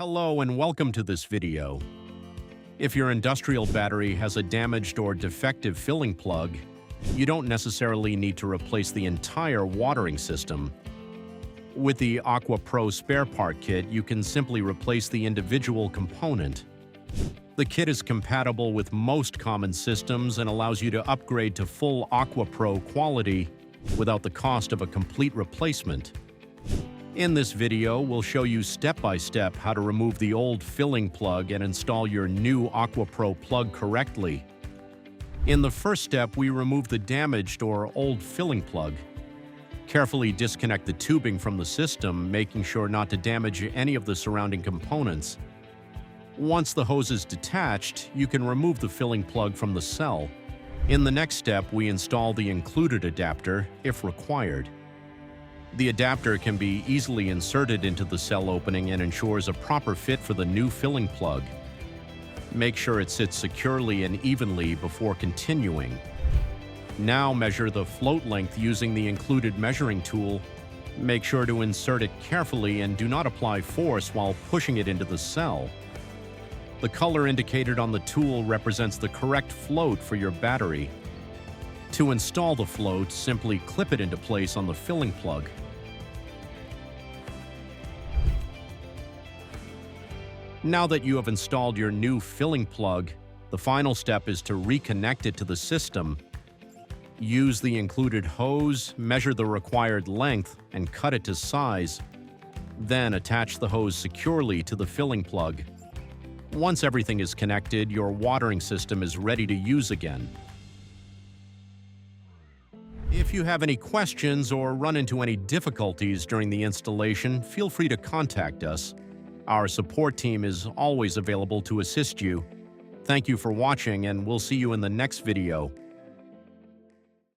Hello and welcome to this video. If your industrial battery has a damaged or defective filling plug, you don't necessarily need to replace the entire watering system. With the Aquapro spare part kit, you can simply replace the individual component. The kit is compatible with most common systems and allows you to upgrade to full Aquapro quality without the cost of a complete replacement. In this video, we'll show you step-by-step how to remove the old filling plug and install your new Aquapro plug correctly. In the first step, we remove the damaged or old filling plug. Carefully disconnect the tubing from the system, making sure not to damage any of the surrounding components. Once the hose is detached, you can remove the filling plug from the cell. In the next step, we install the included adapter, if required. The adapter can be easily inserted into the cell opening and ensures a proper fit for the new filling plug. Make sure it sits securely and evenly before continuing. Now measure the float length using the included measuring tool. Make sure to insert it carefully and do not apply force while pushing it into the cell. The color indicated on the tool represents the correct float for your battery. To install the float, simply clip it into place on the filling plug. Now that you have installed your new filling plug, the final step is to reconnect it to the system. Use the included hose, measure the required length, and cut it to size. Then attach the hose securely to the filling plug. Once everything is connected, your watering system is ready to use again. If you have any questions or run into any difficulties during the installation, feel free to contact us. Our support team is always available to assist you. Thank you for watching, and we'll see you in the next video.